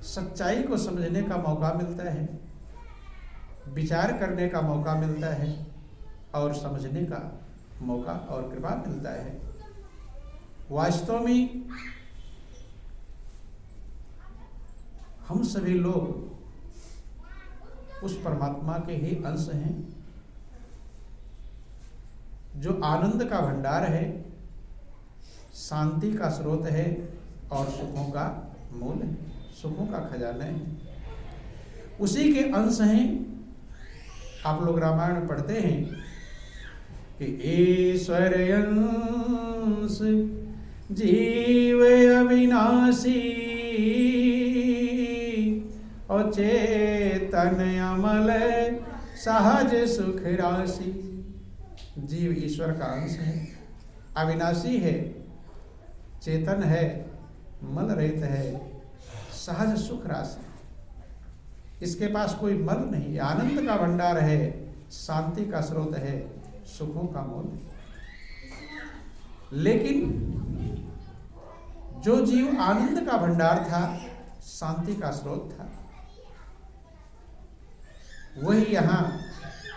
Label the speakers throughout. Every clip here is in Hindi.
Speaker 1: सच्चाई को समझने का मौका मिलता है, विचार करने का मौका मिलता है और समझने का मौका और कृपा मिलता है। वास्तव में हम सभी लोग उस परमात्मा के ही अंश हैं जो आनंद का भंडार है, शांति का स्रोत है और सुखों का मूल है, सुखों का खजाना है। उसी के अंश हैं। आप लोग रामायण में पढ़ते हैं कि ईश्वर अंश जीव अविनाशी और चेतन अमल सहज सुख राशि। जीव ईश्वर का अंश है, अविनाशी है, चेतन है, मल रहित है, सहज सुख राशि। इसके पास कोई मल नहीं, आनंद का भंडार है, शांति का स्रोत है, सुखों का मूल है। लेकिन जो जीव आनंद का भंडार था, शांति का स्रोत था, वही यहां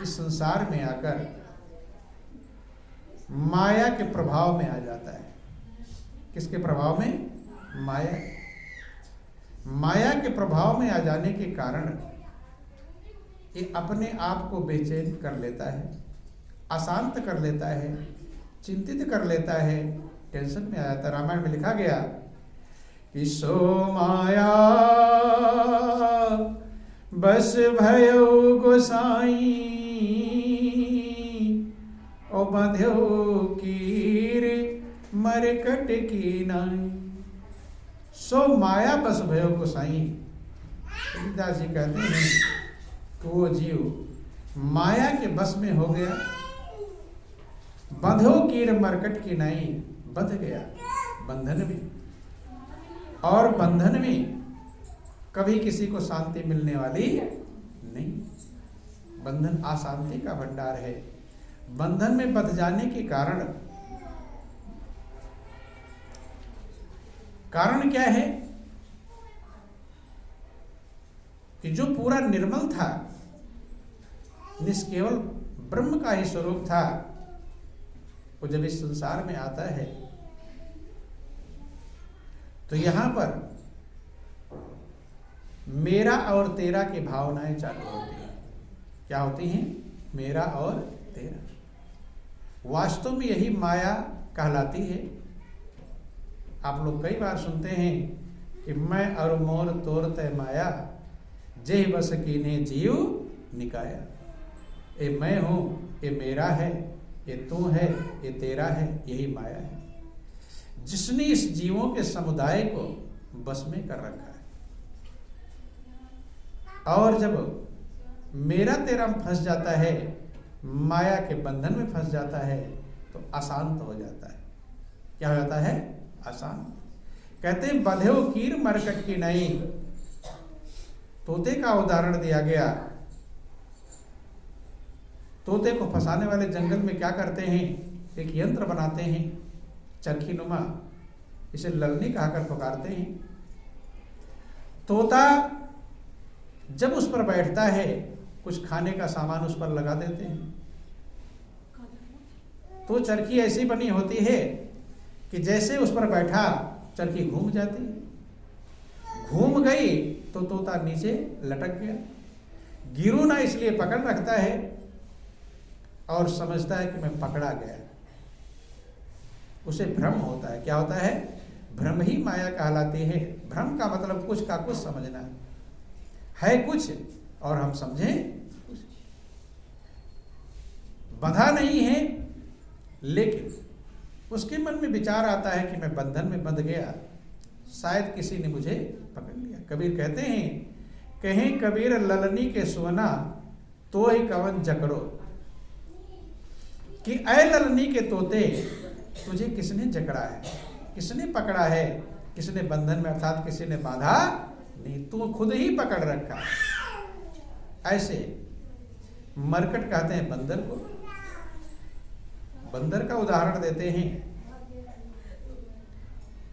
Speaker 1: इस संसार में आकर माया के प्रभाव में आ जाता है। किसके प्रभाव में? माया। माया के प्रभाव में आ जाने के कारण ये अपने आप को बेचैन कर लेता है, अशांत कर लेता है, चिंतित कर लेता है, टेंशन में आ जाता है। रामायण में लिखा गया कि सो माया बस भयो गोसाई ओ बंध्यो कीर मरकट की नाई। सो माया बस भयो गोसाई। तुलसीदास जी कहते हैं कि वो जीव माया के बस में हो गया, बंधो कीर मरकट की नाई, बंध गया बंधन में। और बंधन में कभी किसी को शांति मिलने वाली नहीं। बंधन अशांति का भंडार है। बंधन में बंध जाने के कारण क्या है कि जो पूरा निर्मल था, निष्केवल ब्रह्म का ही स्वरूप था, वो जब इस संसार में आता है तो यहां पर मेरा और तेरा की भावनाएं चालू होती हैं। क्या होती हैं? मेरा और तेरा। वास्तव में यही माया कहलाती है। आप लोग कई बार सुनते हैं कि मैं और मोर तोर तय माया, जय बस कीने जीव निकाया। ये मैं हूं, ये मेरा है, ये तू है, ये तेरा है, यही माया है जिसने इस जीवों के समुदाय को बस में कर रखा है। और जब मेरा तेरा फंस जाता है, माया के बंधन में फंस जाता है, तो अशांत हो जाता है। क्या हो जाता है? अशांत। कहते हैं बंधे हो कीर मरकट की नहीं। तोते का उदाहरण दिया गया। तोते को फंसाने वाले जंगल में क्या करते हैं? एक यंत्र बनाते हैं चरखी नुमा, इसे ललनी कहकर पुकारते हैं। तोता जब उस पर बैठता है, कुछ खाने का सामान उस पर लगा देते हैं, तो चरखी ऐसी बनी होती है कि जैसे उस पर बैठा चरखी घूम जाती है। घूम गई तो तोता नीचे लटक गया। गिरू ना इसलिए पकड़ रखता है और समझता है कि मैं पकड़ा गया। उसे भ्रम होता है। क्या होता है? भ्रम ही माया कहलाती है। भ्रम का मतलब कुछ का कुछ समझना है कुछ और हम समझें कुछ। बंधा नहीं है, लेकिन उसके मन में विचार आता है कि मैं बंधन में बंध गया, शायद किसी ने मुझे पकड़ लिया। कबीर कहते हैं, कहें कबीर ललनी के सोना तो ही कवन जकड़ो, कि ऐ ललनी के तोते तुझे किसने जकड़ा है, किसने पकड़ा है, किसने बंधन में अर्थात किसी ने बांधा नहीं, तू खुद ही पकड़ रखा। ऐसे मरकट कहते हैं बंदर को। बंदर का उदाहरण देते हैं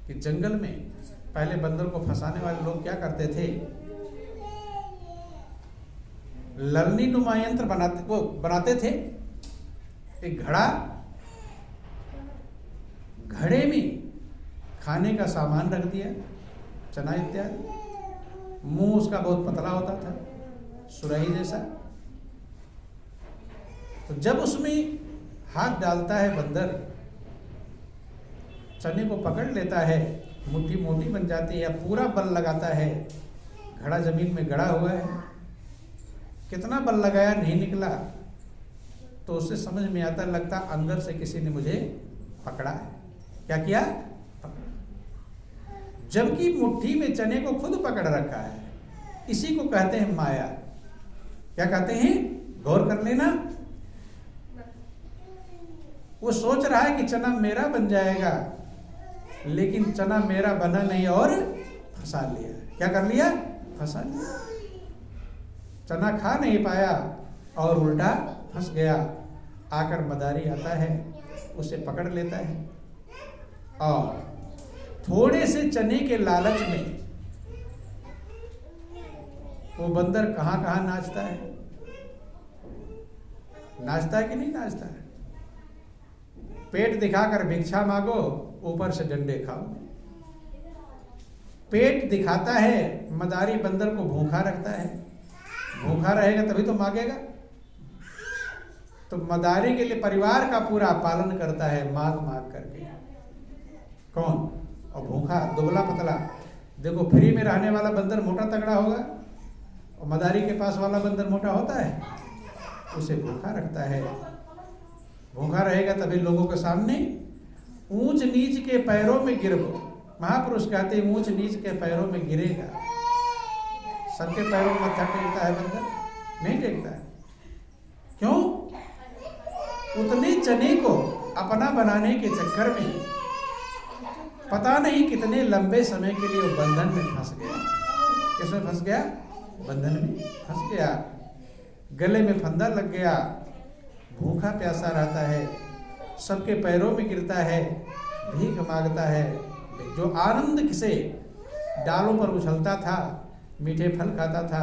Speaker 1: कि जंगल में पहले बंदर को फंसाने वाले लोग क्या करते थे, ललनी नुमा यंत्र बनाते थे। एक घड़े में खाने का सामान रख दिया, चना इत्यादि, मुंह उसका बहुत पतला होता था, सुराही जैसा। तो जब उसमें हाथ डालता है बंदर, चने को पकड़ लेता है, मुट्ठी मोटी बन जाती है, पूरा बल लगाता है, घड़ा जमीन में गड़ा हुआ है, कितना बल लगाया नहीं निकला, तो उससे समझ में आता, लगता अंदर से किसी ने मुझे पकड़ा है। क्या किया? जबकि मुट्ठी में चने को खुद पकड़ रखा है। इसी को कहते हैं माया। क्या कहते हैं? गौर कर लेना। वो सोच रहा है कि चना मेरा बन जाएगा, लेकिन चना मेरा बना नहीं और फंसा लिया। क्या कर लिया? फंसा लिया। चना खा नहीं पाया और उल्टा फंस गया। आकर मदारी आता है, उसे पकड़ लेता है और थोड़े से चने के लालच में वो बंदर कहां कहां नाचता है। नाचता है कि नहीं नाचता है? पेट दिखाकर भिक्षा मांगो, ऊपर से डंडे खाओ। पेट दिखाता है, मदारी बंदर को भूखा रखता है। भूखा रहेगा तभी तो मांगेगा। तो मदारी के लिए परिवार का पूरा पालन करता है, मांग मांग करके। कौन? और भूखा, दुबला पतला। देखो, फ्री में रहने वाला बंदर मोटा तगड़ा होगा, और मदारी के पास वाला बंदर मोटा होता है, उसे भूखा रखता है। भूखा रहेगा तभी लोगों के सामने ऊंच नीच के पैरों में गिरगो। महापुरुष कहते हैं ऊंच नीच के पैरों में गिरेगा। सबके पैरों में मत्था टेकता है बंदर? नहीं टेकता है। क्यों? उतने चने को अपना बनाने के चक्कर में पता नहीं कितने लंबे समय के लिए वो बंधन में फंस गया। किसमें फंस गया? बंधन में फंस गया। गले में फंदा लग गया, भूखा प्यासा रहता है, सबके पैरों में गिरता है, भीख मांगता है। जो आनंद से डालों पर उछलता था, मीठे फल खाता था,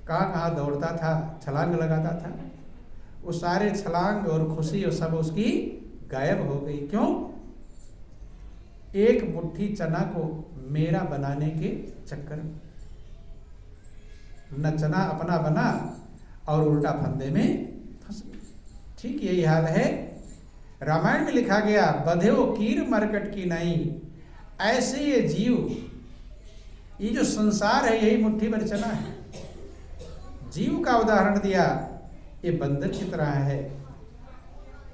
Speaker 1: कहाँ कहाँ दौड़ता था, छलांग लगाता था, वो सारे छलांग और खुशी और सब उसकी गायब हो गई। क्यों? एक मुट्ठी चना को मेरा बनाने के चक्कर में। न चना अपना बना और उल्टा फंदे में फंस गया। ठीक यही हाल है। रामायण में लिखा गया, बधेओ कीर मरकट की नहीं, ऐसे ये जीव। ये जो संसार है यही मुट्ठी भर चना है। जीव का उदाहरण दिया, ये बंदर की तरह है।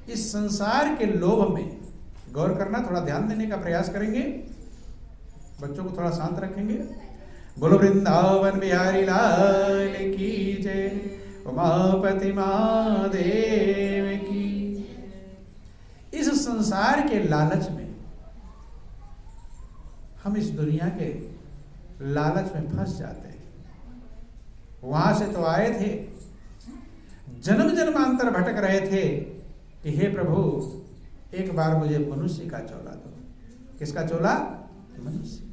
Speaker 1: इस संसार के लोभ में गौर करना, थोड़ा ध्यान देने का प्रयास करेंगे, बच्चों को थोड़ा शांत रखेंगे। बोलो वृंदावन बिहारी लाल की जय, उमापति महादेव की। इस संसार के लालच में, हम इस दुनिया के लालच में फंस जाते हैं। वहां से तो आए थे, जन्म जन्मांतर भटक रहे थे कि हे प्रभु एक बार मुझे मनुष्य का चोला दो। किसका चोला? मनुष्य।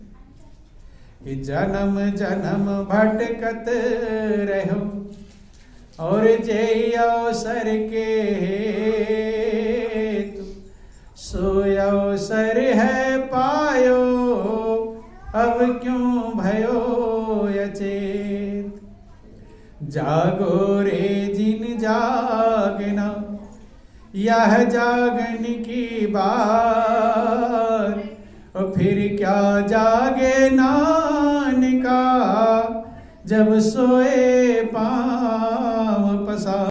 Speaker 1: कि जन्म जन्म भटकत रहो और जय अवसर के हेतु, सो अवसर है पायो, अब क्यों भयो अचेत। जागो रे जिन जागना, यह जागन की बार, और फिर क्या जागे नानका, जब सोए पांव पसार।